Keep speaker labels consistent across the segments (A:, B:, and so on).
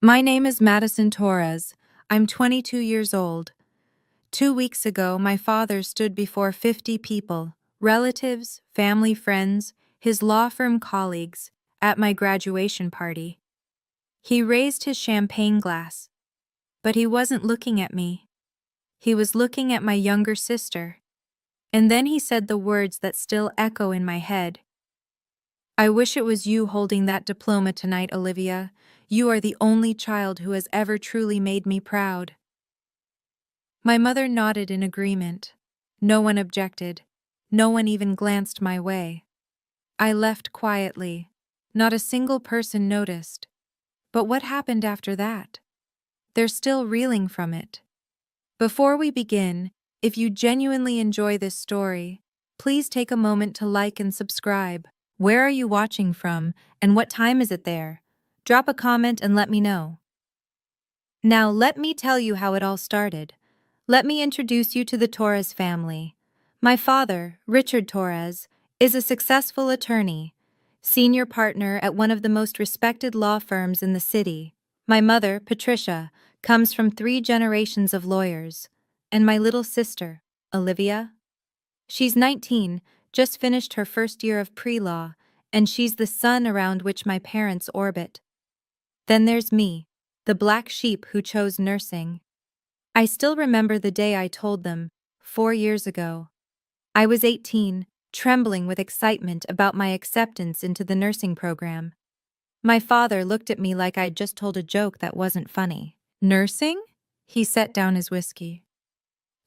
A: My name is Madison Torres. I'm 22 years old. 2 weeks ago, my father stood before 50 people, relatives, family, friends, his law firm colleagues, at my graduation party. He raised his champagne glass, but he wasn't looking at me. He was looking at my younger sister. And then he said the words that still echo in my head. "I wish it was you holding that diploma tonight, Olivia. You are the only child who has ever truly made me proud." My mother nodded in agreement. No one objected. No one even glanced my way. I left quietly. Not a single person noticed. But what happened after that? They're still reeling from it. Before we begin, if you genuinely enjoy this story, please take a moment to like and subscribe. Where are you watching from, and what time is it there? Drop a comment and let me know. Now let me tell you how it all started. Let me introduce you to the Torres family. My father, Richard Torres, is a successful attorney, senior partner at one of the most respected law firms in the city. My mother, Patricia, comes from 3 generations of lawyers. And my little sister, Olivia? She's 19, just finished her first year of pre-law, and she's the sun around which my parents orbit. Then there's me, the black sheep who chose nursing. I still remember the day I told them, 4 years ago. I was 18, trembling with excitement about my acceptance into the nursing program. My father looked at me like I'd just told a joke that wasn't funny. "Nursing?" He set down his whiskey.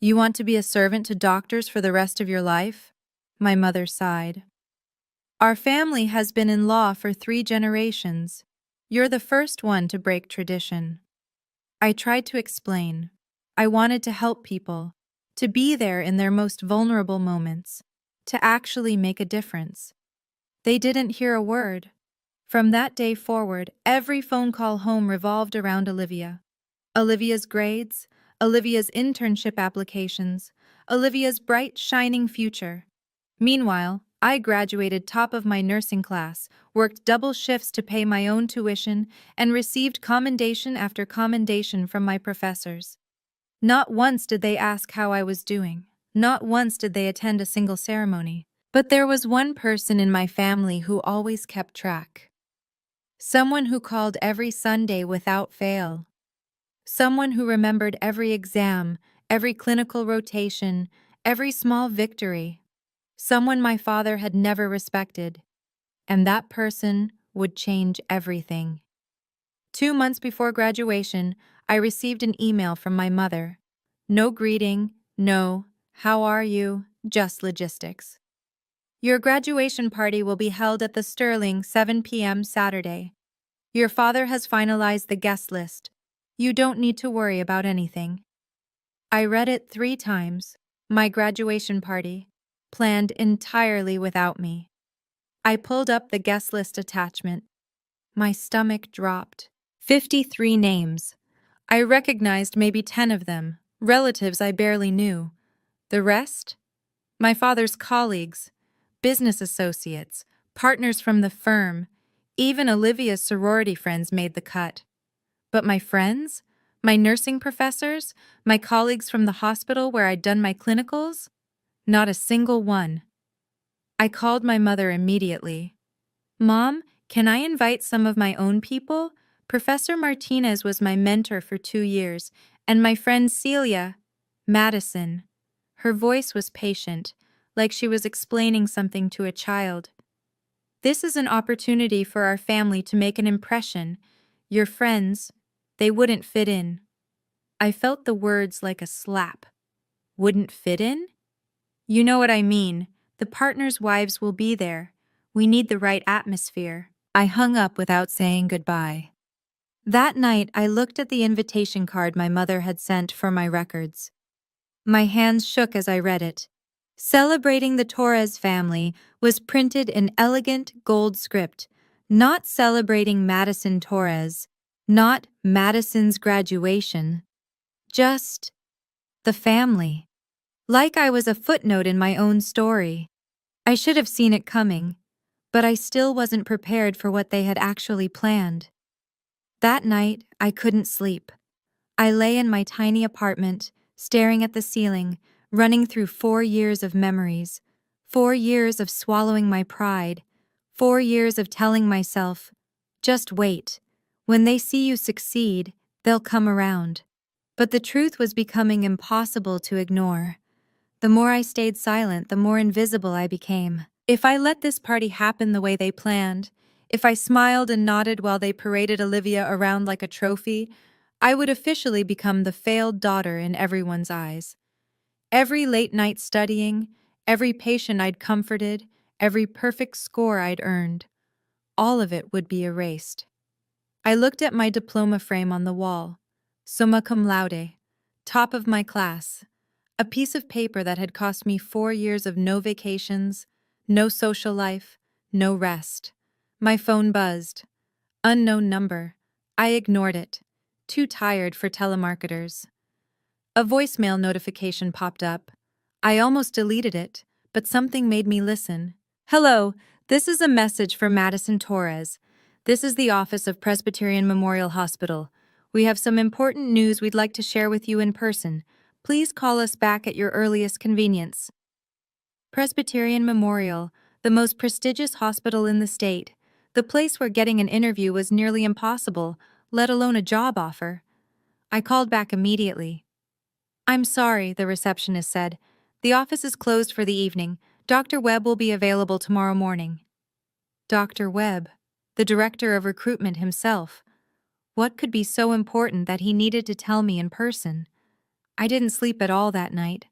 A: "You want to be a servant to doctors for the rest of your life?" My mother sighed. "Our family has been in law for 3 generations. You're the first one to break tradition." I tried to explain. I wanted to help people, to be there in their most vulnerable moments, to actually make a difference. They didn't hear a word. From that day forward, every phone call home revolved around Olivia. Olivia's grades, Olivia's internship applications, Olivia's bright, shining future. Meanwhile, I graduated top of my nursing class, worked double shifts to pay my own tuition, and received commendation after commendation from my professors. Not once did they ask how I was doing. Not once did they attend a single ceremony. But there was one person in my family who always kept track. Someone who called every Sunday without fail. Someone who remembered every exam, every clinical rotation, every small victory. Someone my father had never respected. And that person would change everything. 2 months before graduation, I received an email from my mother. No greeting, no, "How are you?" just logistics. "Your graduation party will be held at the Sterling 7 p.m. Saturday. Your father has finalized the guest list. You don't need to worry about anything." I read it 3 times. My graduation party, planned entirely without me. I pulled up the guest list attachment. My stomach dropped. 53 names. I recognized maybe 10 of them, relatives I barely knew. The rest? My father's colleagues, business associates, partners from the firm. Even Olivia's sorority friends made the cut. But my friends? My nursing professors? My colleagues from the hospital where I'd done my clinicals? Not a single one. I called my mother immediately. "Mom, can I invite some of my own people? Professor Martinez was my mentor for 2 years, and my friend Celia." "Madison." Her voice was patient, like she was explaining something to a child. "This is an opportunity for our family to make an impression. Your friends, they wouldn't fit in." I felt the words like a slap. Wouldn't fit in? You know what I mean. The partners' wives will be there. We need the right atmosphere. I hung up without saying goodbye. That night, I looked at the invitation card my mother had sent for my records. My hands shook as I read it. "Celebrating the Torres family" was printed in elegant gold script, not "celebrating Madison Torres," not "Madison's graduation," just "the family." Like I was a footnote in my own story. I should have seen it coming, but I still wasn't prepared for what they had actually planned. That night, I couldn't sleep. I lay in my tiny apartment, staring at the ceiling, running through 4 years of memories, 4 years of swallowing my pride, 4 years of telling myself, just wait. When they see you succeed, they'll come around. But the truth was becoming impossible to ignore. The more I stayed silent, the more invisible I became. If I let this party happen the way they planned, if I smiled and nodded while they paraded Olivia around like a trophy, I would officially become the failed daughter in everyone's eyes. Every late night studying, every patient I'd comforted, every perfect score I'd earned, all of it would be erased. I looked at my diploma frame on the wall, summa cum laude, top of my class, a piece of paper that had cost me 4 years of no vacations, no social life, no rest. My phone buzzed. Unknown number. I ignored it, too tired for telemarketers. A voicemail notification popped up. I almost deleted it, but something made me listen. Hello, this is a message for Madison Torres. This is the office of Presbyterian Memorial Hospital. We have some important news we'd like to share with you in person. Please call us back at your earliest convenience. Presbyterian Memorial, the most prestigious hospital in the state. The place where getting an interview was nearly impossible, let alone a job offer. I called back immediately. I'm sorry, the receptionist said. The office is closed for the evening. Dr. Webb will be available tomorrow morning. Dr. Webb, the director of recruitment himself. What could be so important that he needed to tell me in person? I didn't sleep at all that night.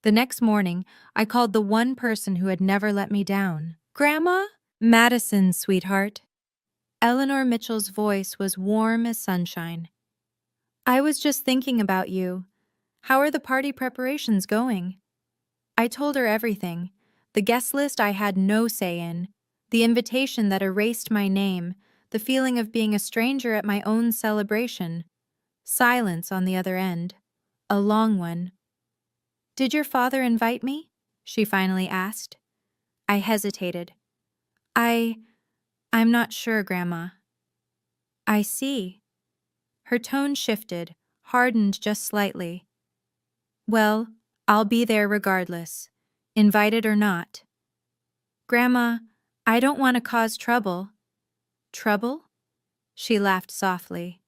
A: The next morning, I called the one person who had never let me down. Grandma? Madison, sweetheart. Eleanor Mitchell's voice was warm as sunshine. I was just thinking about you. How are the party preparations going? I told her everything. The guest list I had no say in, the invitation that erased my name, the feeling of being a stranger at my own celebration. Silence on the other end. A long one. Did your father invite me? She finally asked. I hesitated. I'm not sure, Grandma. I see. Her tone shifted, hardened just slightly. Well, I'll be there regardless, invited or not. Grandma, I don't want to cause trouble. Trouble? She laughed softly.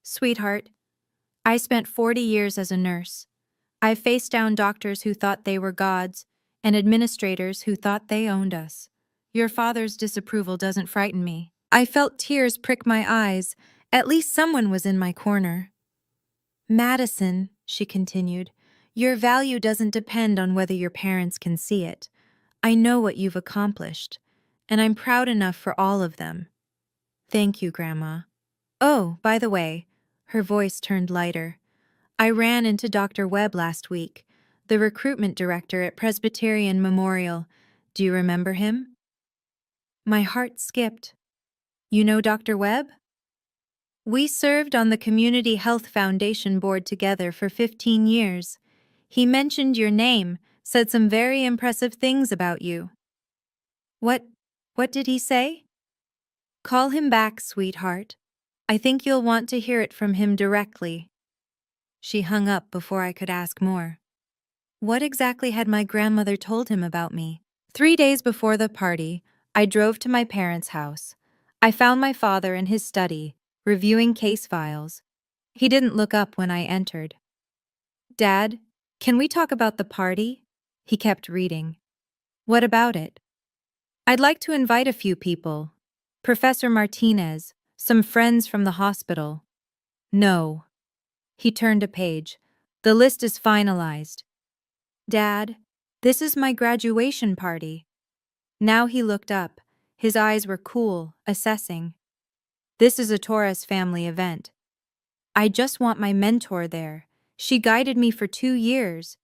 A: Sweetheart, I spent 40 years as a nurse. I faced down doctors who thought they were gods and administrators who thought they owned us. Your father's disapproval doesn't frighten me. I felt tears prick my eyes. At least someone was in my corner. Madison, she continued, your value doesn't depend on whether your parents can see it. I know what you've accomplished, and I'm proud enough for all of them. Thank you, Grandma. Oh, by the way, her voice turned lighter. I ran into Dr. Webb last week, the recruitment director at Presbyterian Memorial. Do you remember him? My heart skipped. You know Dr. Webb? We served on the Community Health Foundation board together for 15 years. He mentioned your name, said some very impressive things about you. What did he say? Call him back, sweetheart. I think you'll want to hear it from him directly. She hung up before I could ask more. What exactly had my grandmother told him about me? 3 days before the party, I drove to my parents' house. I found my father in his study, reviewing case files. He didn't look up when I entered. Dad, can we talk about the party? He kept reading. What about it? I'd like to invite a few people. Professor Martinez, some friends from the hospital. No. He turned a page. The list is finalized. Dad, this is my graduation party. Now he looked up. His eyes were cool, assessing. This is a Torres family event. I just want my mentor there. She guided me for 2 years.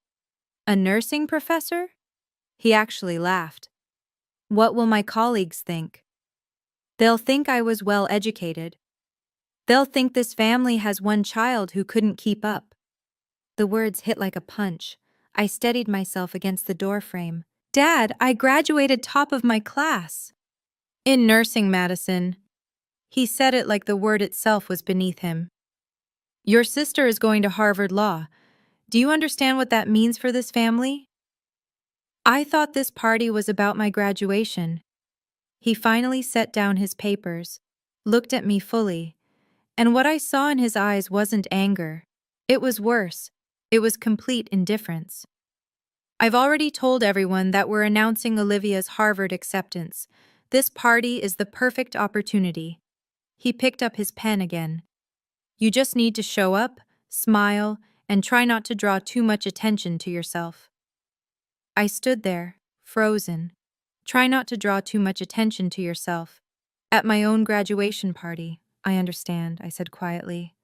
A: A nursing professor? He actually laughed. What will my colleagues think? They'll think I was well educated. They'll think this family has one child who couldn't keep up. The words hit like a punch. I steadied myself against the doorframe. Dad, I graduated top of my class. In nursing, Madison. He said it like the word itself was beneath him. Your sister is going to Harvard Law. Do you understand what that means for this family? I thought this party was about my graduation. He finally set down his papers, looked at me fully, and what I saw in his eyes wasn't anger. It was worse. It was complete indifference. I've already told everyone that we're announcing Olivia's Harvard acceptance. This party is the perfect opportunity. He picked up his pen again. You just need to show up, smile, and try not to draw too much attention to yourself. I stood there, frozen. Try not to draw too much attention to yourself. At my own graduation party, I understand, I said quietly.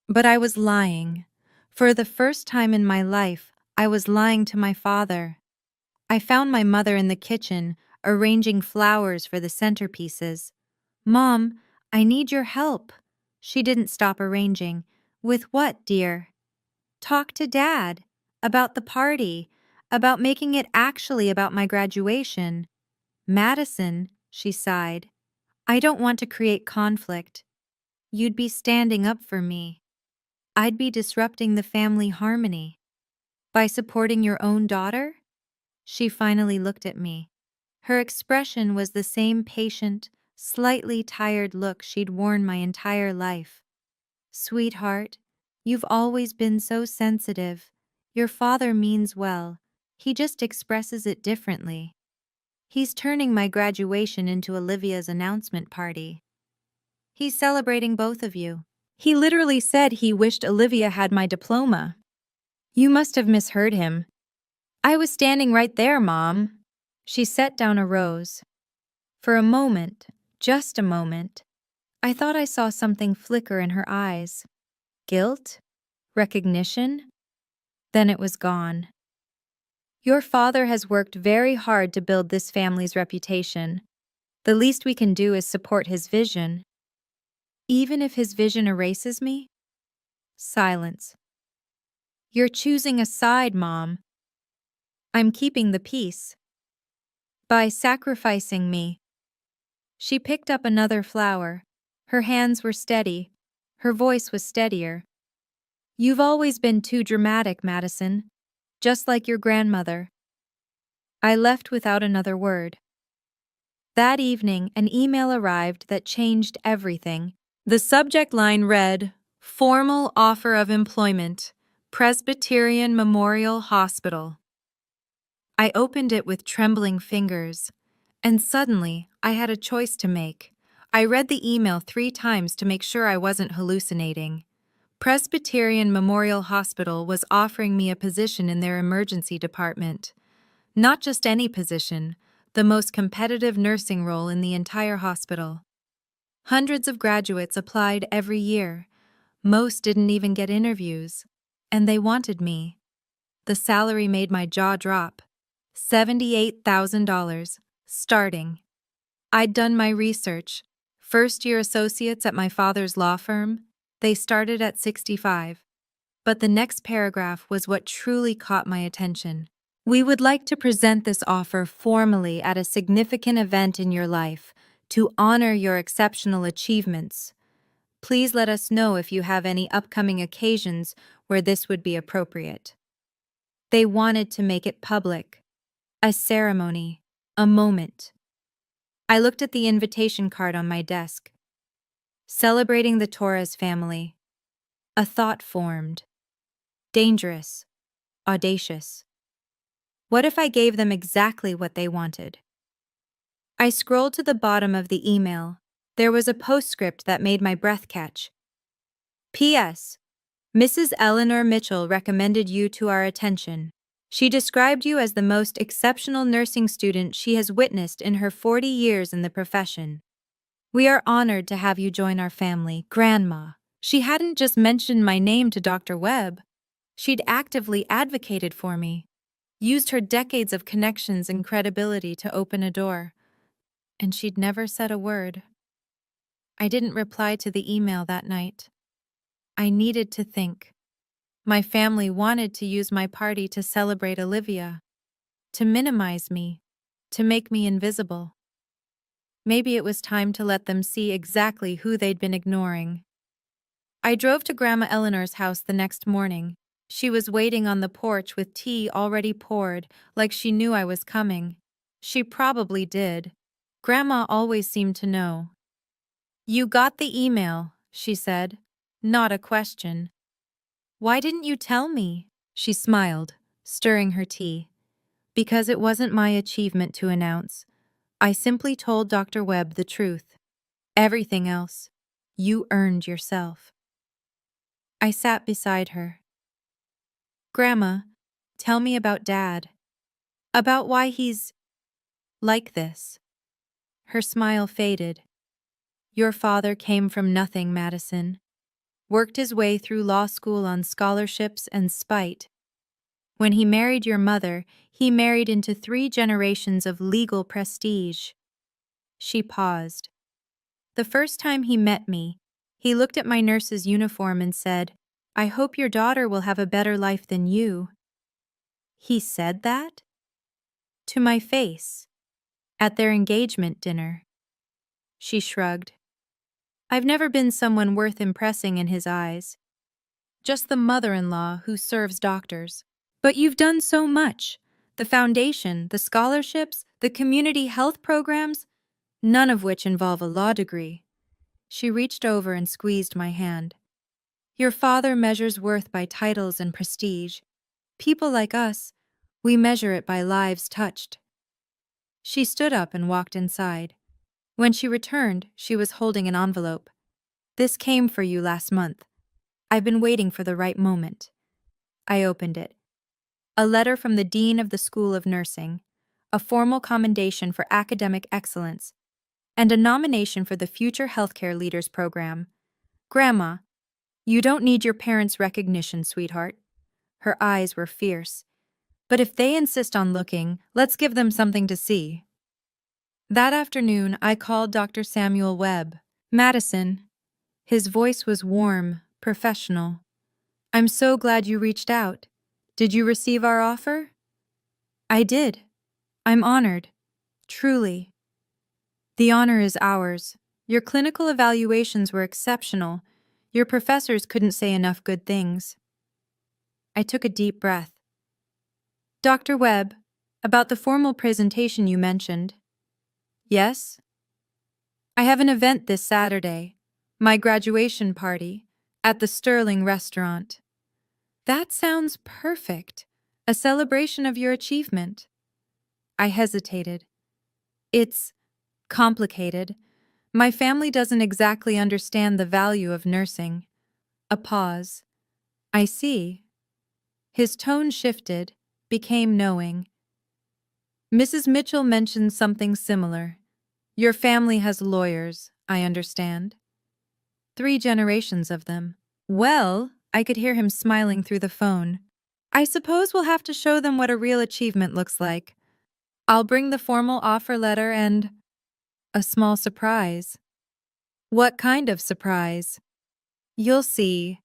A: But I was lying. For the first time in my life, I was lying to my father. I found my mother in the kitchen, arranging flowers for the centerpieces. Mom, I need your help. She didn't stop arranging. With what, dear? Talk to Dad. About the party. About making it actually about my graduation. Madison, she sighed. I don't want to create conflict. You'd be standing up for me. I'd be disrupting the family harmony. By supporting your own daughter? She finally looked at me. Her expression was the same patient, slightly tired look she'd worn my entire life. Sweetheart, you've always been so sensitive. Your father means well. He just expresses it differently. He's turning my graduation into Olivia's announcement party. He's celebrating both of you. He literally said he wished Olivia had my diploma. You must have misheard him. I was standing right there, Mom. She set down a rose. For a moment, just a moment, I thought I saw something flicker in her eyes. Guilt? Recognition? Then it was gone. Your father has worked very hard to build this family's reputation. The least we can do is support his vision. Even if his vision erases me? Silence. You're choosing a side, Mom. I'm keeping the peace. By sacrificing me. She picked up another flower. Her hands were steady. Her voice was steadier. You've always been too dramatic, Madison. Just like your grandmother. I left without another word. That evening, an email arrived that changed everything. The subject line read, Formal Offer of Employment, Presbyterian Memorial Hospital. I opened it with trembling fingers, and suddenly I had a choice to make. I read the email 3 times to make sure I wasn't hallucinating. Presbyterian Memorial Hospital was offering me a position in their emergency department. Not just any position, the most competitive nursing role in the entire hospital. Hundreds of graduates applied every year. Most didn't even get interviews. And they wanted me. The salary made my jaw drop. $78,000, starting. I'd done my research. First-year associates at my father's law firm, they started at 65. But the next paragraph was what truly caught my attention. We would like to present this offer formally at a significant event in your life to honor your exceptional achievements. Please let us know if you have any upcoming occasions where this would be appropriate. They wanted to make it public. A ceremony, a moment. I looked at the invitation card on my desk. Celebrating the Torres family. A thought formed. Dangerous. Audacious. What if I gave them exactly what they wanted? I scrolled to the bottom of the email. There was a postscript that made my breath catch. P.S. Mrs. Eleanor Mitchell recommended you to our attention. She described you as the most exceptional nursing student she has witnessed in her 40 years in the profession. We are honored to have you join our family, Grandma. She hadn't just mentioned my name to Dr. Webb. She'd actively advocated for me, used her decades of connections and credibility to open a door. And she'd never said a word. I didn't reply to the email that night. I needed to think. My family wanted to use my party to celebrate Olivia, to minimize me, to make me invisible. Maybe it was time to let them see exactly who they'd been ignoring. I drove to Grandma Eleanor's house the next morning. She was waiting on the porch with tea already poured, like she knew I was coming. She probably did. Grandma always seemed to know. "You got the email," she said. Not a question. "Why didn't you tell me?" She smiled, stirring her tea. "Because it wasn't my achievement to announce. I simply told Dr. Webb the truth. Everything else, you earned yourself." I sat beside her. "Grandma, tell me about Dad. About why he's like this." Her smile faded. "Your father came from nothing, Madison. Worked his way through law school on scholarships and spite. When he married your mother, he married into 3 generations of legal prestige." She paused. "The first time he met me, he looked at my nurse's uniform and said, 'I hope your daughter will have a better life than you.'" "He said that?" "To my face. At their engagement dinner." She shrugged. "I've never been someone worth impressing in his eyes. Just the mother-in-law who serves doctors. But you've done so much. The foundation, the scholarships, the community health programs, none of which involve a law degree." She reached over and squeezed my hand. "Your father measures worth by titles and prestige. People like us, we measure it by lives touched." She stood up and walked inside. When she returned, she was holding an envelope. "This came for you last month. I've been waiting for the right moment." I opened it. A letter from the Dean of the School of Nursing, a formal commendation for academic excellence, and a nomination for the Future Healthcare Leaders Program. "Grandma, you don't need your parents' recognition, sweetheart." Her eyes were fierce. "But if they insist on looking, let's give them something to see." That afternoon, I called Dr. Samuel Webb. "Madison." His voice was warm, professional. "I'm so glad you reached out. Did you receive our offer?" "I did. I'm honored. Truly." "The honor is ours. Your clinical evaluations were exceptional. Your professors couldn't say enough good things." I took a deep breath. "Dr. Webb, about the formal presentation you mentioned." "Yes?" "I have an event this Saturday. My graduation party. At the Sterling restaurant." "That sounds perfect. A celebration of your achievement." I hesitated. "It's complicated. My family doesn't exactly understand the value of nursing." A pause. "I see." His tone shifted, became knowing. "Mrs. Mitchell mentioned something similar. Your family has lawyers, I understand." 3 generations of them." "Well," I could hear him smiling through the phone, "I suppose we'll have to show them what a real achievement looks like. I'll bring the formal offer letter and a small surprise." "What kind of surprise?" "You'll see.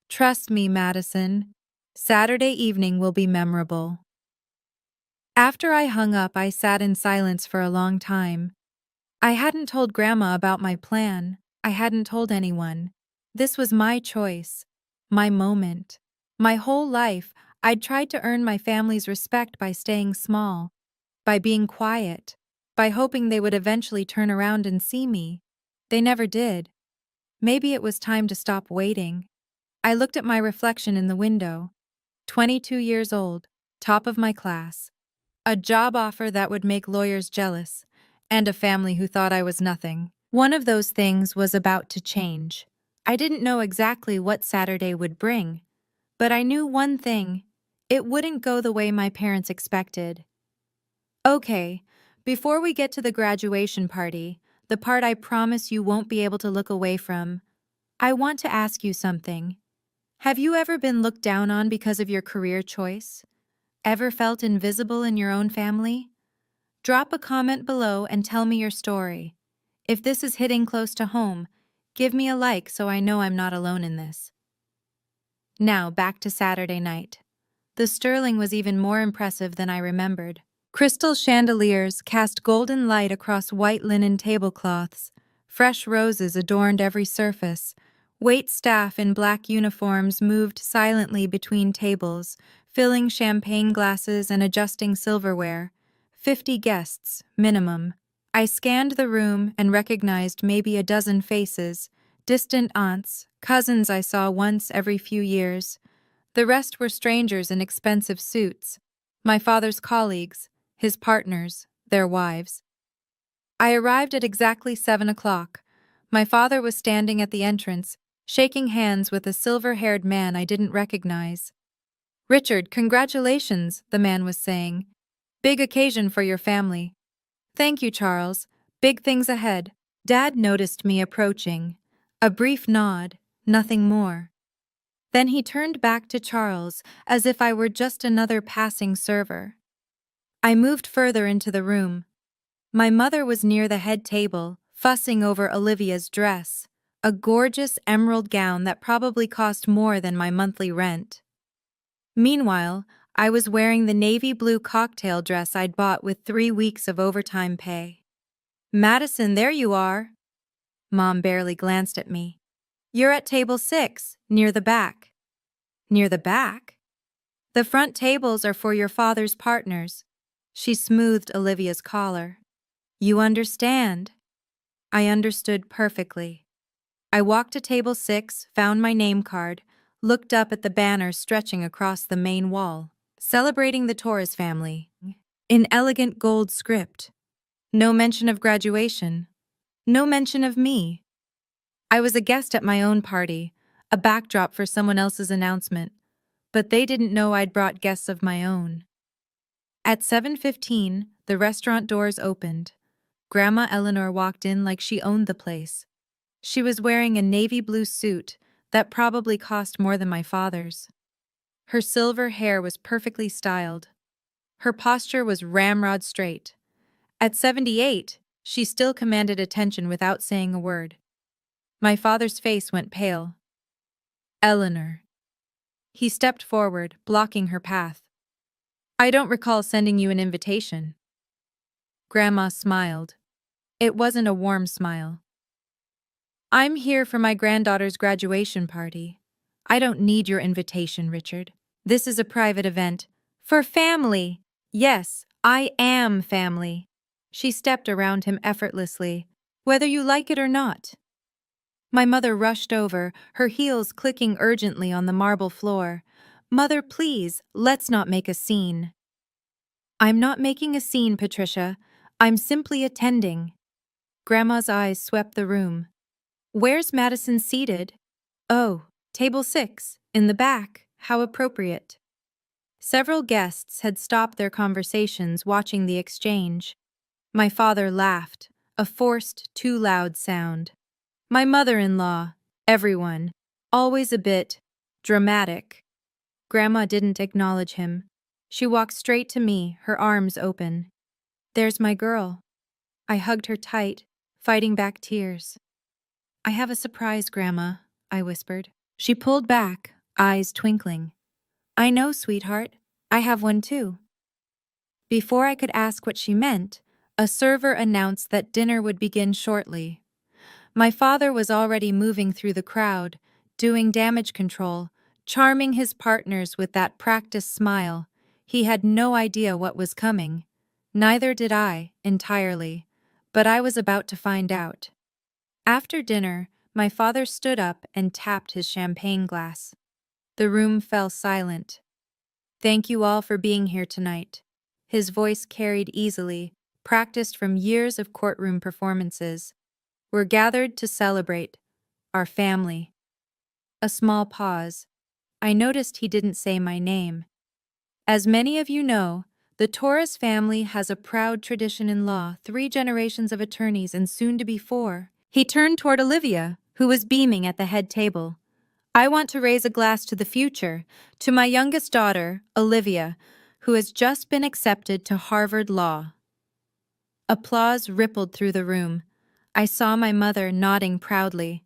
A: Trust me, Madison. Saturday evening will be memorable." After I hung up, I sat in silence for a long time. I hadn't told Grandma about my plan. I hadn't told anyone. This was my choice, my moment. My whole life, I'd tried to earn my family's respect by staying small, by being quiet, by hoping they would eventually turn around and see me. They never did. Maybe it was time to stop waiting. I looked at my reflection in the window. 22 years old, top of my class. A job offer that would make lawyers jealous, and a family who thought I was nothing. One of those things was about to change. I didn't know exactly what Saturday would bring, but I knew one thing. It wouldn't go the way my parents expected. "Okay, before we get to the graduation party, the part I promise you won't be able to look away from, I want to ask you something. Have you ever been looked down on because of your career choice? Ever felt invisible in your own family? Drop a comment below and tell me your story. If this is hitting close to home, give me a like so I know I'm not alone in this." Now back to Saturday night. The Sterling was even more impressive than I remembered. Crystal chandeliers cast golden light across white linen tablecloths. Fresh roses adorned every surface. Wait staff in black uniforms moved silently between tables, filling champagne glasses and adjusting silverware. 50 guests, minimum. I scanned the room and recognized maybe a dozen faces, distant aunts, cousins I saw once every few years. The rest were strangers in expensive suits, my father's colleagues, his partners, their wives. I arrived at exactly 7 o'clock. My father was standing at the entrance, shaking hands with a silver-haired man I didn't recognize. "Richard, congratulations," the man was saying. "Big occasion for your family." "Thank you, Charles. Big things ahead." Dad noticed me approaching. A brief nod, nothing more. Then he turned back to Charles, as if I were just another passing server. I moved further into the room. My mother was near the head table, fussing over Olivia's dress, a gorgeous emerald gown that probably cost more than my monthly rent. Meanwhile, I was wearing the navy blue cocktail dress I'd bought with 3 weeks of overtime pay. "Madison, there you are." Mom barely glanced at me. "You're at table 6, near the back." "Near the back?" "The front tables are for your father's partners." She smoothed Olivia's collar. "You understand." I understood perfectly. I walked to table 6, found my name card, looked up at the banner stretching across the main wall. "Celebrating the Torres family." In elegant gold script. No mention of graduation. No mention of me. I was a guest at my own party, a backdrop for someone else's announcement, but they didn't know I'd brought guests of my own. At 7:15, the restaurant doors opened. Grandma Eleanor walked in like she owned the place. She was wearing a navy blue suit that probably cost more than my father's. Her silver hair was perfectly styled. Her posture was ramrod straight. At 78, she still commanded attention without saying a word. My father's face went pale. "Eleanor." He stepped forward, blocking her path. "I don't recall sending you an invitation." Grandma smiled. It wasn't a warm smile. "I'm here for my granddaughter's graduation party. I don't need your invitation, Richard. This is a private event. For family. Yes, I am family." She stepped around him effortlessly, "whether you like it or not." My mother rushed over, her heels clicking urgently on the marble floor. "Mother, please, let's not make a scene." "I'm not making a scene, Patricia. I'm simply attending." Grandma's eyes swept the room. "Where's Madison seated?" "Oh, table 6, in the back. How appropriate." Several guests had stopped their conversations watching the exchange. My father laughed, a forced, too loud sound. My mother-in-law, everyone, always a bit dramatic. Grandma didn't acknowledge him. She walked straight to me, her arms open. "There's my girl." I hugged her tight, fighting back tears. "I have a surprise, Grandma," I whispered. She pulled back, eyes twinkling. "I know, sweetheart. I have one too." Before I could ask what she meant, a server announced that dinner would begin shortly. My father was already moving through the crowd, doing damage control, charming his partners with that practiced smile. He had no idea what was coming. Neither did I, entirely. But I was about to find out. After dinner, my father stood up and tapped his champagne glass. The room fell silent. "Thank you all for being here tonight." His voice carried easily, practiced from years of courtroom performances. "We're gathered to celebrate our family." A small pause. I noticed he didn't say my name. "As many of you know, the Torres family has a proud tradition in law, 3 generations of attorneys and soon to be 4. He turned toward Olivia, who was beaming at the head table. "I want to raise a glass to the future, to my youngest daughter, Olivia, who has just been accepted to Harvard Law." Applause rippled through the room. I saw my mother nodding proudly.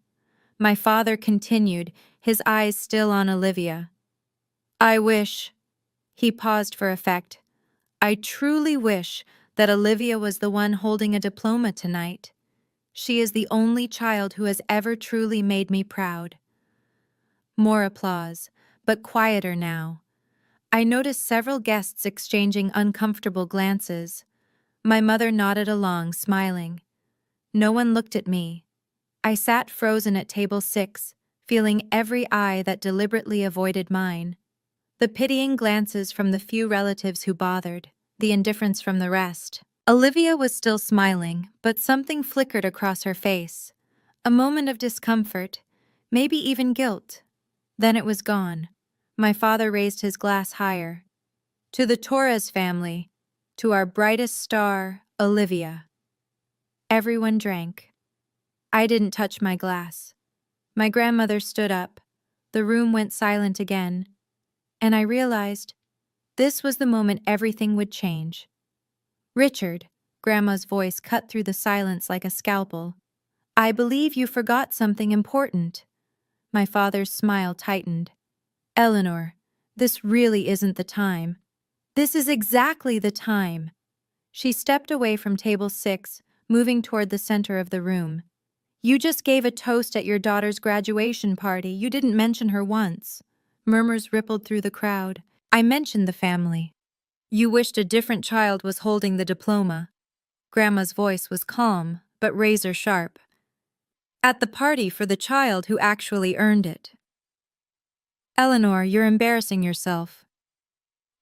A: My father continued, his eyes still on Olivia. "I wish—" He paused for effect. I truly wish that Olivia was the one holding a diploma tonight. She is the only child who has ever truly made me proud. More applause, but quieter now. I noticed several guests exchanging uncomfortable glances. My mother nodded along, smiling. No one looked at me. I sat frozen at table 6, feeling every eye that deliberately avoided mine. The pitying glances from the few relatives who bothered, the indifference from the rest. Olivia was still smiling, but something flickered across her face. A moment of discomfort, maybe even guilt. Then it was gone. My father raised his glass higher. To the Torres family, to our brightest star, Olivia. Everyone drank. I didn't touch my glass. My grandmother stood up. The room went silent again. And I realized this was the moment everything would change. Richard, Grandma's voice cut through the silence like a scalpel. I believe you forgot something important. My father's smile tightened. Eleanor, this really isn't the time. This is exactly the time. She stepped away from table 6, moving toward the center of the room. You just gave a toast at your daughter's graduation party. You didn't mention her once. Murmurs rippled through the crowd. I mentioned the family. You wished a different child was holding the diploma. Grandma's voice was calm, but razor sharp. At the party for the child who actually earned it. Eleanor, you're embarrassing yourself.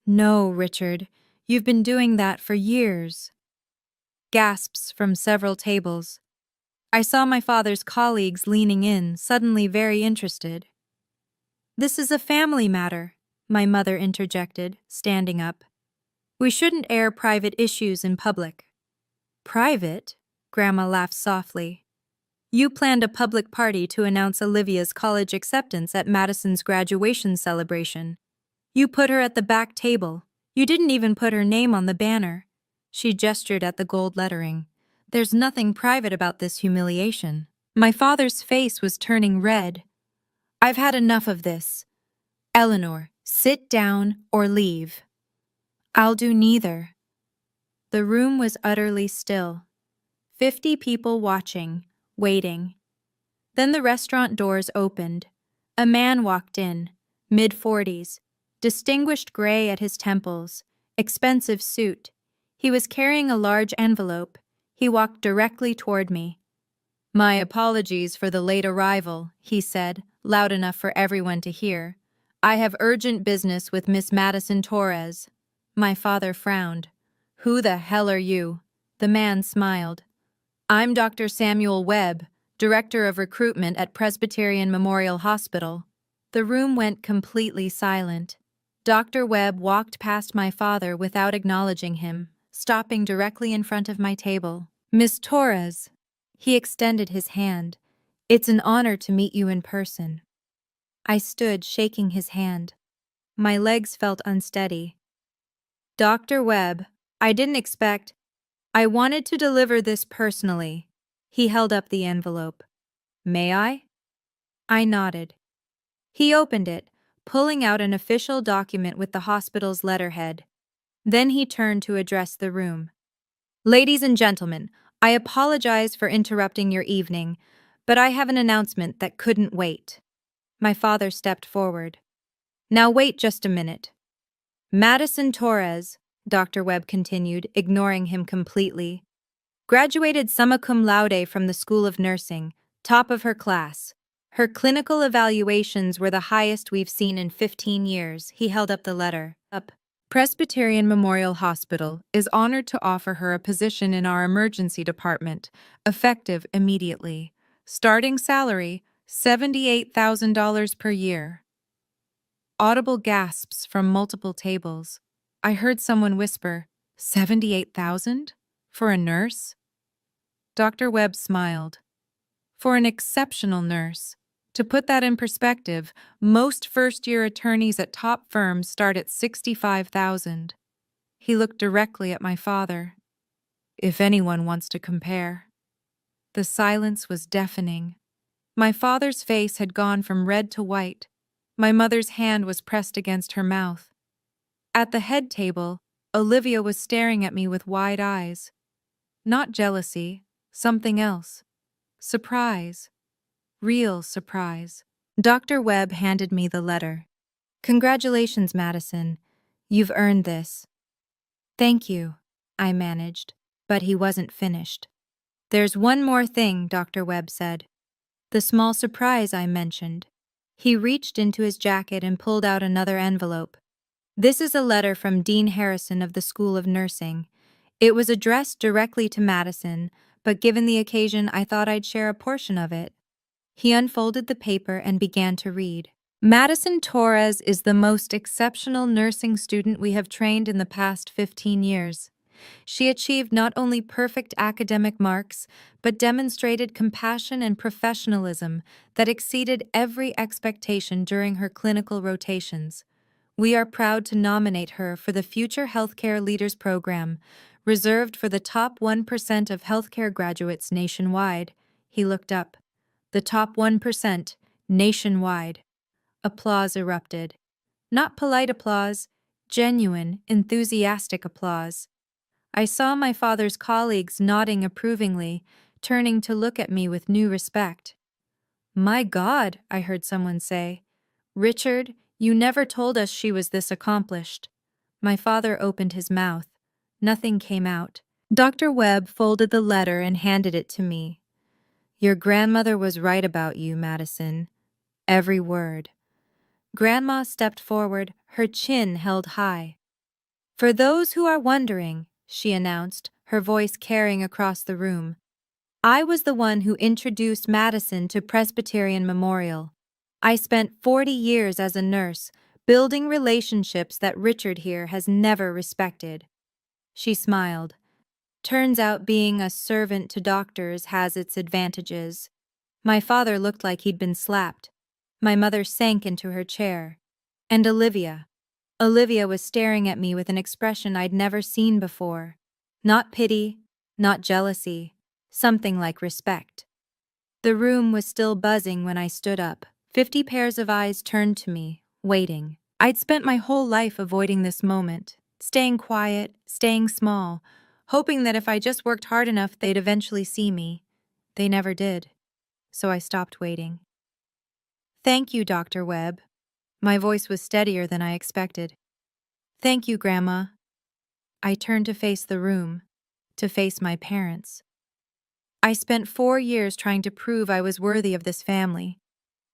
A: No, Richard, you've been doing that for years. Gasps from several tables. I saw my father's colleagues leaning in, suddenly very interested. This is a family matter, my mother interjected, standing up. We shouldn't air private issues in public. Private? Grandma laughed softly. You planned a public party to announce Olivia's college acceptance at Madison's graduation celebration. You put her at the back table. You didn't even put her name on the banner. She gestured at the gold lettering. There's nothing private about this humiliation. My father's face was turning red. I've had enough of this. Eleanor, sit down or leave. I'll do neither. The room was utterly still. 50 people watching, waiting. Then the restaurant doors opened. A man walked in, mid-40s, distinguished gray at his temples, expensive suit. He was carrying a large envelope. He walked directly toward me. My apologies for the late arrival, he said, loud enough for everyone to hear. I have urgent business with Miss Madison Torres. My father frowned. Who the hell are you? The man smiled. I'm Dr. Samuel Webb, Director of Recruitment at Presbyterian Memorial Hospital. The room went completely silent. Dr. Webb walked past my father without acknowledging him, stopping directly in front of my table. Miss Torres. He extended his hand. It's an honor to meet you in person. I stood, shaking his hand. My legs felt unsteady. Dr. Webb, I didn't expect. I wanted to deliver this personally. He held up the envelope. May I? I nodded. He opened it, pulling out an official document with the hospital's letterhead. Then he turned to address the room. Ladies and gentlemen, I apologize for interrupting your evening, but I have an announcement that couldn't wait. My father stepped forward. Now wait just a minute. Madison Torres, Dr. Webb continued, ignoring him completely, graduated summa cum laude from the School of Nursing, top of her class. Her clinical evaluations were the highest we've seen in 15 years. He held up the letter. Presbyterian Memorial Hospital is honored to offer her a position in our emergency department, effective immediately. Starting salary, $78,000 per year. Audible gasps from multiple tables. I heard someone whisper, 78,000? For a nurse? Dr. Webb smiled. For an exceptional nurse. To put that in perspective, most first-year attorneys at top firms start at 65,000. He looked directly at my father. If anyone wants to compare. The silence was deafening. My father's face had gone from red to white. My mother's hand was pressed against her mouth. At the head table, Olivia was staring at me with wide eyes. Not jealousy, something else. Surprise. Real surprise. Dr. Webb handed me the letter. Congratulations, Madison. You've earned this. Thank you, I managed, but he wasn't finished. There's one more thing, Dr. Webb said. The small surprise I mentioned. He reached into his jacket and pulled out another envelope. This is a letter from Dean Harrison of the School of Nursing. It was addressed directly to Madison, but given the occasion, I thought I'd share a portion of it. He unfolded the paper and began to read. Madison Torres is the most exceptional nursing student we have trained in the past 15 years. She achieved not only perfect academic marks, but demonstrated compassion and professionalism that exceeded every expectation during her clinical rotations. We are proud to nominate her for the Future Healthcare Leaders Program, reserved for the top 1% of healthcare graduates nationwide. He looked up. The top 1%, nationwide. Applause erupted. Not polite applause, genuine, enthusiastic applause. I saw my father's colleagues nodding approvingly, turning to look at me with new respect. My God, I heard someone say. Richard, you never told us she was this accomplished. My father opened his mouth. Nothing came out. Dr. Webb folded the letter and handed it to me. Your grandmother was right about you, Madison. Every word. Grandma stepped forward, her chin held high. For those who are wondering, she announced, her voice carrying across the room, I was the one who introduced Madison to Presbyterian Memorial. I spent 40 years as a nurse, building relationships that Richard here has never respected. She smiled. Turns out being a servant to doctors has its advantages. My father looked like he'd been slapped. My mother sank into her chair. And Olivia. Olivia was staring at me with an expression I'd never seen before. Not pity, not jealousy, something like respect. The room was still buzzing when I stood up. 50 pairs of eyes turned to me, waiting. I'd spent my whole life avoiding this moment, staying quiet, staying small, hoping that if I just worked hard enough they'd eventually see me. They never did. So I stopped waiting. Thank you, Dr. Webb. My voice was steadier than I expected. Thank you, Grandma. I turned to face the room, to face my parents. I spent 4 years trying to prove I was worthy of this family.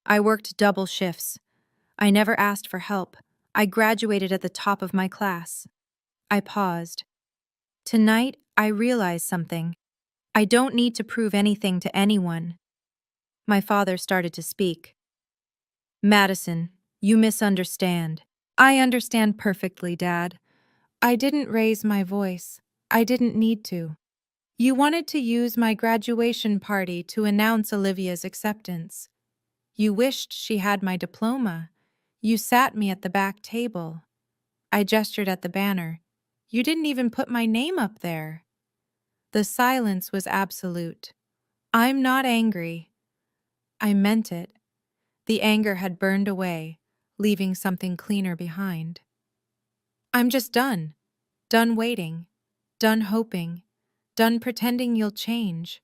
A: I worked double shifts. I never asked for help. I graduated at the top of my class. I paused. Tonight, I realized something. I don't need to prove anything to anyone. My father started to speak. Madison, you misunderstand. I understand perfectly, Dad. I didn't raise my voice. I didn't need to. You wanted to use my graduation party to announce Olivia's acceptance. You wished she had my diploma. You sat me at the back table. I gestured at the banner. You didn't even put my name up there. The silence was absolute. I'm not angry. I meant it. The anger had burned away, leaving something cleaner behind. I'm just done. Done waiting. Done hoping. Done pretending you'll change.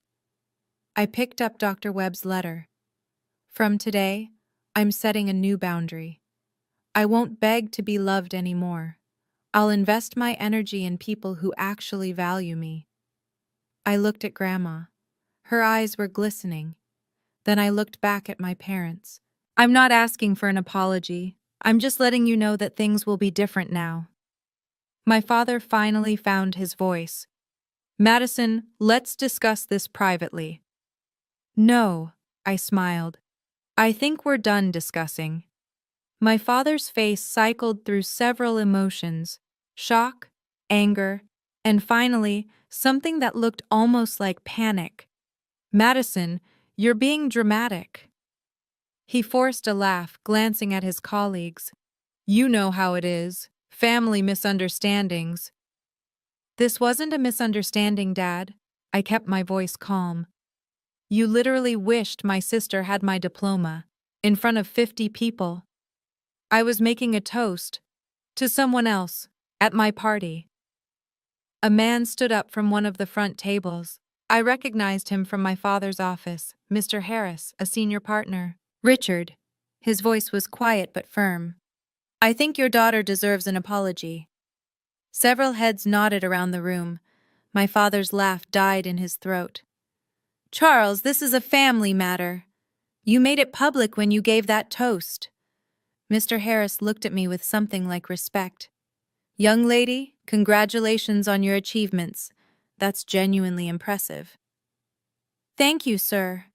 A: I picked up Dr. Webb's letter. From today, I'm setting a new boundary. I won't beg to be loved anymore. I'll invest my energy in people who actually value me. I looked at Grandma. Her eyes were glistening. Then I looked back at my parents. I'm not asking for an apology. I'm just letting you know that things will be different now. My father finally found his voice. Madison, let's discuss this privately. No, I smiled. I think we're done discussing. My father's face cycled through several emotions, shock, anger, and finally, something that looked almost like panic. Madison, you're being dramatic. He forced a laugh, glancing at his colleagues. You know how it is. Family misunderstandings. This wasn't a misunderstanding, Dad. I kept my voice calm. You literally wished my sister had my diploma, in front of 50 people. I was making a toast to someone else at my party. A man stood up from one of the front tables. I recognized him from my father's office, Mr. Harris, a senior partner. Richard. His voice was quiet but firm. I think your daughter deserves an apology. Several heads nodded around the room. My father's laugh died in his throat. Charles, this is a family matter. You made it public when you gave that toast. Mr. Harris looked at me with something like respect. Young lady, congratulations on your achievements. That's genuinely impressive. Thank you, sir.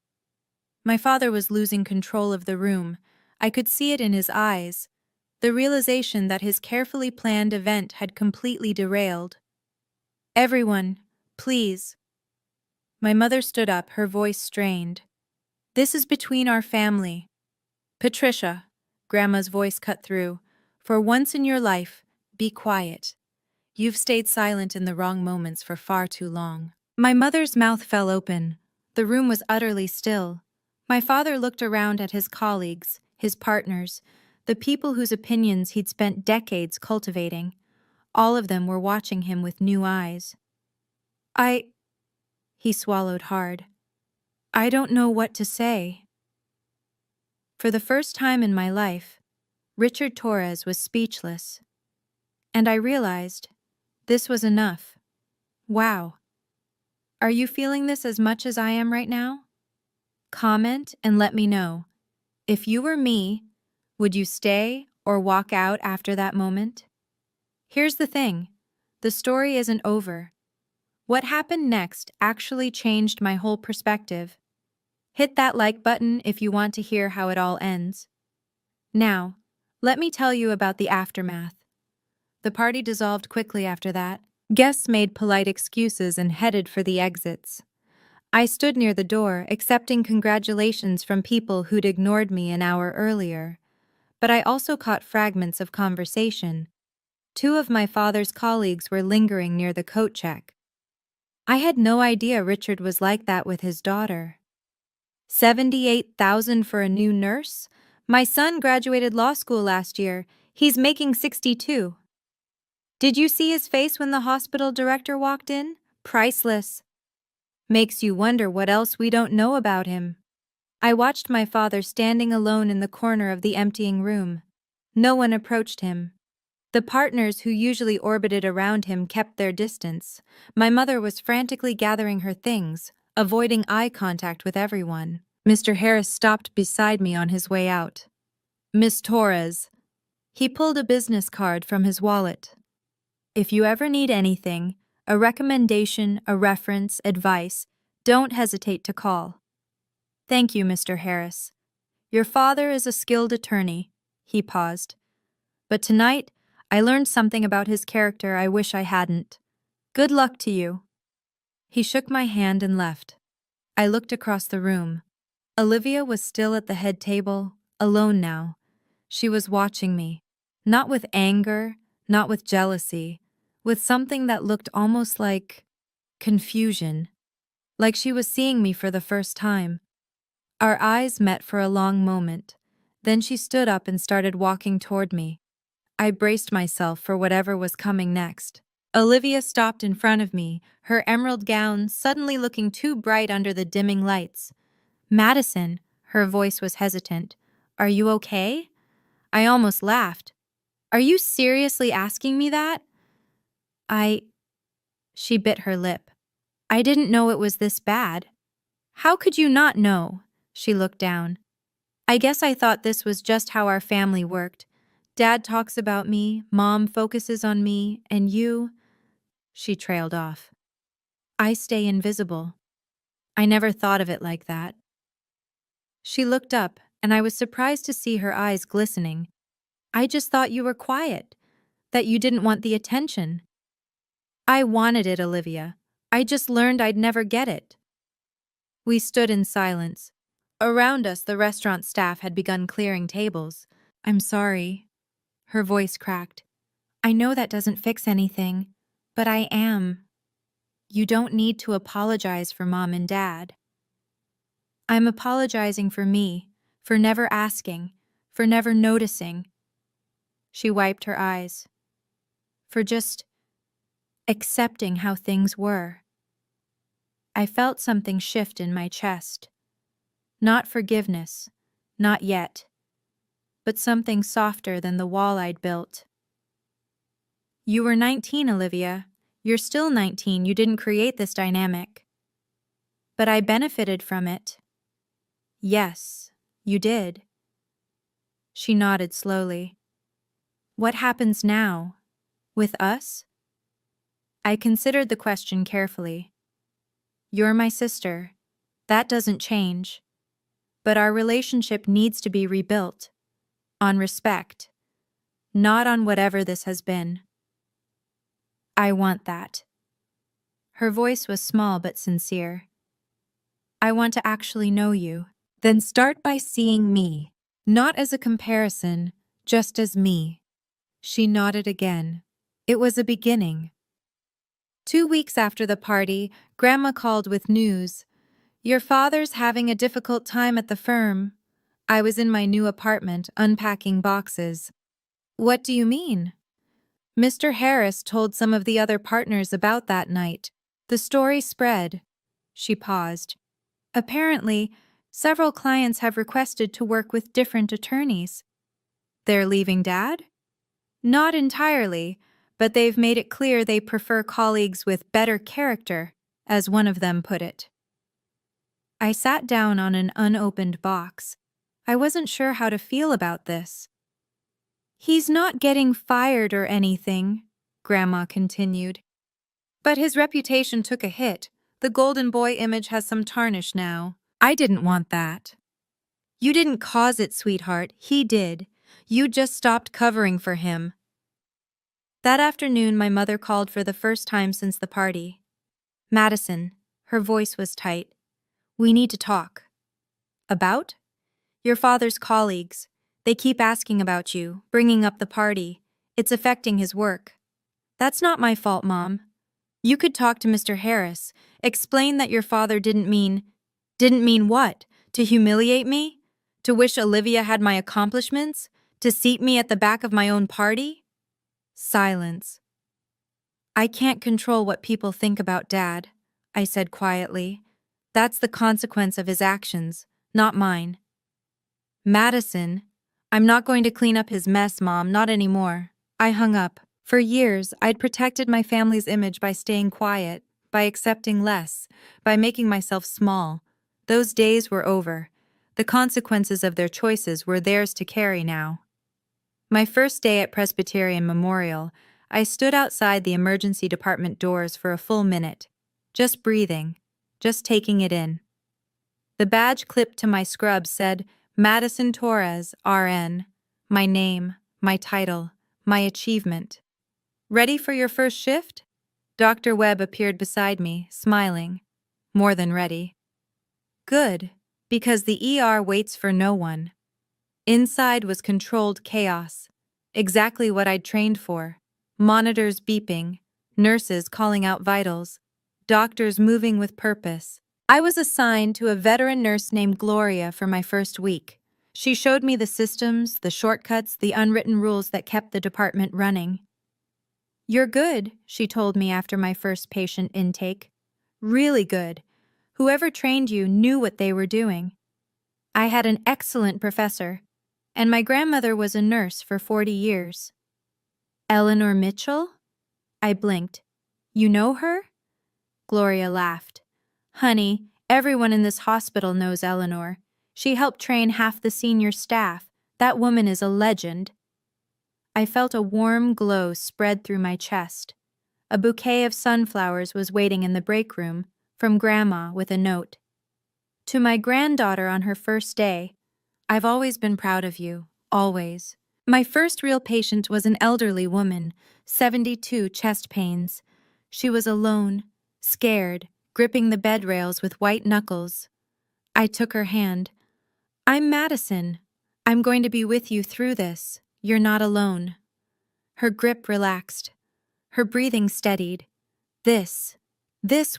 A: My father was losing control of the room. I could see it in his eyes. The realization that his carefully planned event had completely derailed. Everyone, please. My mother stood up, her voice strained. This is between our family. Patricia, Grandma's voice cut through. For once in your life, be quiet. You've stayed silent in the wrong moments for far too long. My mother's mouth fell open. The room was utterly still. My father looked around at his colleagues, his partners, the people whose opinions he'd spent decades cultivating. All of them were watching him with new eyes. He swallowed hard. I don't know what to say. For the first time in my life, Richard Torres was speechless. And I realized this was enough. Wow. Are you feeling this as much as I am right now? Comment and let me know. If you were me, would you stay or walk out after that moment? Here's the thing. The story isn't over. What happened next actually changed my whole perspective. Hit that like button if you want to hear how it all ends. Now, let me tell you about the aftermath. The party dissolved quickly after that. Guests made polite excuses and headed for the exits. I stood near the door, accepting congratulations from people who'd ignored me an hour earlier. But I also caught fragments of conversation. Two of my father's colleagues were lingering near the coat check. I had no idea Richard was like that with his daughter. 78,000 for a new nurse? My son graduated law school last year. He's making 62. Did you see his face when the hospital director walked in? Priceless. Makes you wonder what else we don't know about him. I watched my father standing alone in the corner of the emptying room. No one approached him. The partners who usually orbited around him kept their distance. My mother was frantically gathering her things, avoiding eye contact with everyone. Mr. Harris stopped beside me on his way out. Miss Torres. He pulled a business card from his wallet. If you ever need anything, a recommendation, a reference, advice, don't hesitate to call. Thank you, Mr. Harris. Your father is a skilled attorney. He paused. But tonight, I learned something about his character I wish I hadn't. Good luck to you. He shook my hand and left. I looked across the room. Olivia was still at the head table, alone now. She was watching me, not with anger, not with jealousy, with something that looked almost like confusion, like she was seeing me for the first time. Our eyes met for a long moment. Then she stood up and started walking toward me. I braced myself for whatever was coming next. Olivia stopped in front of me, her emerald gown suddenly looking too bright under the dimming lights. Madison, her voice was hesitant. Are you okay? I almost laughed. Are you seriously asking me that? She bit her lip. I didn't know it was this bad. How could you not know? She looked down. I guess I thought this was just how our family worked. Dad talks about me, Mom focuses on me, and you... She trailed off. I stay invisible. I never thought of it like that. She looked up, and I was surprised to see her eyes glistening. I just thought you were quiet, that you didn't want the attention. I wanted it, Olivia. I just learned I'd never get it. We stood in silence. Around us, the restaurant staff had begun clearing tables. I'm sorry. Her voice cracked. I know that doesn't fix anything, but I am. You don't need to apologize for Mom and Dad. I'm apologizing for me, for never asking, for never noticing. She wiped her eyes. For just accepting how things were. I felt something shift in my chest. Not forgiveness, not yet, but something softer than the wall I'd built. You were 19, Olivia. You're still 19, you didn't create this dynamic. But I benefited from it. Yes, you did. She nodded slowly. What happens now? With us? I considered the question carefully. You're my sister. That doesn't change. But our relationship needs to be rebuilt. On respect. Not on whatever this has been. I want that. Her voice was small but sincere. I want to actually know you. Then start by seeing me. Not as a comparison, just as me. She nodded again. It was a beginning. 2 weeks after the party, Grandma called with news. Your father's having a difficult time at the firm. I was in my new apartment, unpacking boxes. What do you mean? Mr. Harris told some of the other partners about that night. The story spread. She paused. Apparently, several clients have requested to work with different attorneys. They're leaving Dad? Not entirely, but they've made it clear they prefer colleagues with better character, as one of them put it. I sat down on an unopened box. I wasn't sure how to feel about this. He's not getting fired or anything, Grandma continued. But his reputation took a hit. The golden boy image has some tarnish now. I didn't want that. You didn't cause it, sweetheart. He did. You just stopped covering for him. That afternoon, my mother called for the first time since the party. Madison, her voice was tight. We need to talk. About? Your father's colleagues. They keep asking about you, bringing up the party. It's affecting his work. That's not my fault, Mom. You could talk to Mr. Harris. Explain that your father didn't mean what? To humiliate me? To wish Olivia had my accomplishments? To seat me at the back of my own party? Silence. I can't control what people think about Dad, I said quietly. That's the consequence of his actions, not mine. Madison, I'm not going to clean up his mess, Mom, not anymore. I hung up. For years, I'd protected my family's image by staying quiet, by accepting less, by making myself small. Those days were over. The consequences of their choices were theirs to carry now. My first day at Presbyterian Memorial, I stood outside the emergency department doors for a full minute, just breathing, just taking it in. The badge clipped to my scrub said, Madison Torres, RN, my name, my title, my achievement. Ready for your first shift? Dr. Webb appeared beside me, smiling. More than ready. Good, because the ER waits for no one. Inside was controlled chaos, exactly what I'd trained for. Monitors beeping, nurses calling out vitals, doctors moving with purpose. I was assigned to a veteran nurse named Gloria for my first week. She showed me the systems, the shortcuts, the unwritten rules that kept the department running. You're good, she told me after my first patient intake. Really good. Whoever trained you knew what they were doing. I had an excellent professor, and my grandmother was a nurse for 40 years. Eleanor Mitchell? I blinked. You know her? Gloria laughed. Honey, everyone in this hospital knows Eleanor. She helped train half the senior staff. That woman is a legend. I felt a warm glow spread through my chest. A bouquet of sunflowers was waiting in the break room, from Grandma with a note. To my granddaughter on her first day, I've always been proud of you, always. My first real patient was an elderly woman, 72 chest pains. She was alone, scared, gripping the bed rails with white knuckles. I took her hand. I'm Madison. I'm going to be with you through this. You're not alone. Her grip relaxed. Her breathing steadied. This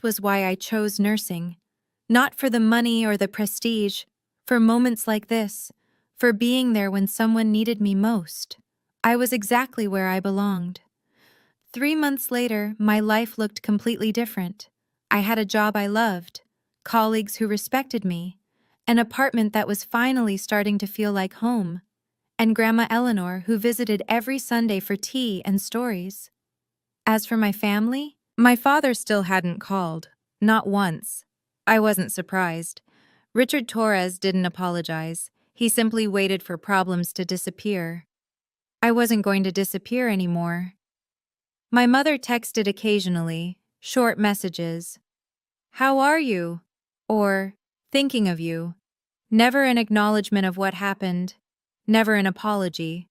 A: was why I chose nursing. Not for the money or the prestige, for moments like this, for being there when someone needed me most. I was exactly where I belonged. 3 months later, my life looked completely different. I had a job I loved, colleagues who respected me, an apartment that was finally starting to feel like home, and Grandma Eleanor who visited every Sunday for tea and stories. As for my family, my father still hadn't called, not once. I wasn't surprised. Richard Torres didn't apologize. He simply waited for problems to disappear. I wasn't going to disappear anymore. My mother texted occasionally, short messages. "How are you?" Or, "Thinking of you." Never an acknowledgement of what happened. Never an apology.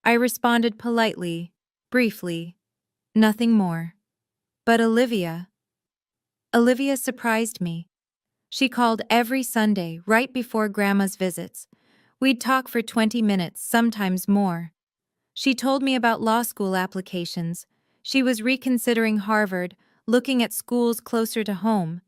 A: I responded politely, briefly. Nothing more. But Olivia surprised me. She called every Sunday right before Grandma's visits. We'd talk for 20 minutes, sometimes more. She told me about law school applications. She was reconsidering Harvard, looking at schools closer to home.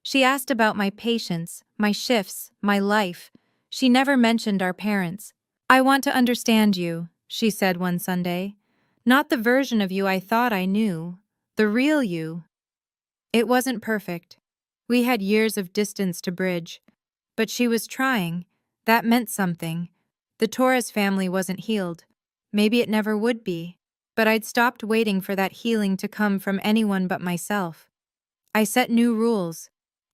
A: She asked about my patients, my shifts, my life. She never mentioned our parents. "I want to understand you," she said one Sunday. "Not the version of you I thought I knew. The real you." It wasn't perfect. We had years of distance to bridge. But she was trying. That meant something. The Torres family wasn't healed. Maybe it never would be. But I'd stopped waiting for that healing to come from anyone but myself. I set new rules.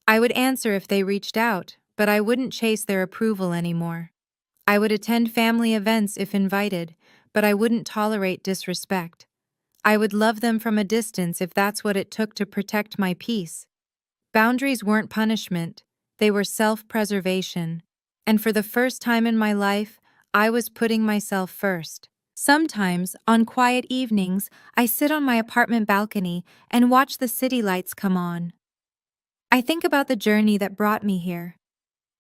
A: I would answer if they reached out, but I wouldn't chase their approval anymore. I would attend family events if invited, but I wouldn't tolerate disrespect. I would love them from a distance if that's what it took to protect my peace. Boundaries weren't punishment, they were self-preservation. And for the first time in my life, I was putting myself first. Sometimes, on quiet evenings, I sit on my apartment balcony and watch the city lights come on. I think about the journey that brought me here.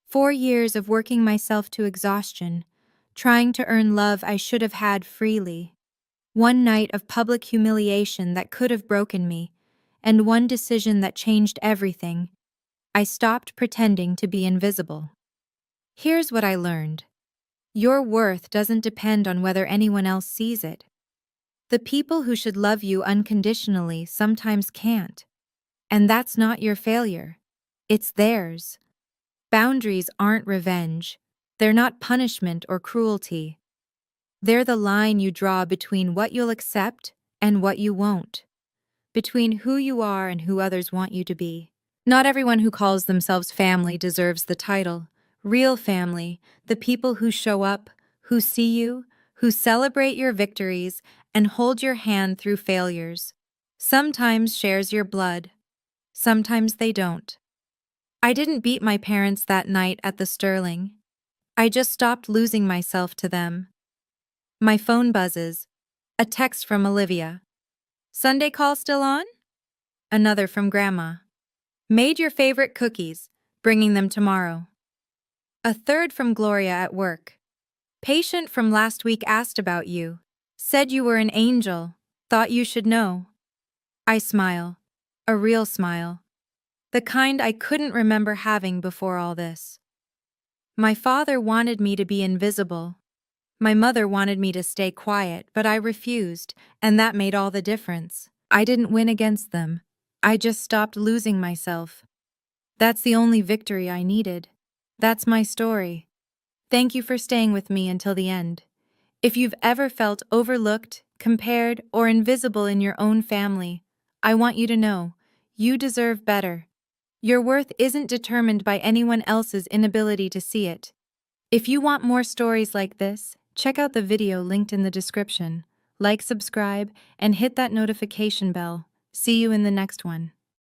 A: 4 years of working myself to exhaustion, trying to earn love I should have had freely. One night of public humiliation that could have broken me, and one decision that changed everything. I stopped pretending to be invisible. Here's what I learned. Your worth doesn't depend on whether anyone else sees it. The people who should love you unconditionally sometimes can't. And that's not your failure. It's theirs. Boundaries aren't revenge. They're not punishment or cruelty. They're the line you draw between what you'll accept and what you won't. Between who you are and who others want you to be. Not everyone who calls themselves family deserves the title. Real family, the people who show up, who see you, who celebrate your victories and hold your hand through failures. Sometimes shares your blood. Sometimes they don't. I didn't beat my parents that night at the Sterling. I just stopped losing myself to them. My phone buzzes. A text from Olivia. "Sunday call still on?" Another from Grandma. "Made your favorite cookies, bringing them tomorrow." A third from Gloria at work. "Patient from last week asked about you. Said you were an angel. Thought you should know." I smile. A real smile. The kind I couldn't remember having before all this. My father wanted me to be invisible. My mother wanted me to stay quiet, but I refused, and that made all the difference. I didn't win against them. I just stopped losing myself. That's the only victory I needed. That's my story. Thank you for staying with me until the end. If you've ever felt overlooked, compared, or invisible in your own family, I want you to know, you deserve better. Your worth isn't determined by anyone else's inability to see it. If you want more stories like this, check out the video linked in the description. Like, subscribe, and hit that notification bell. See you in the next one.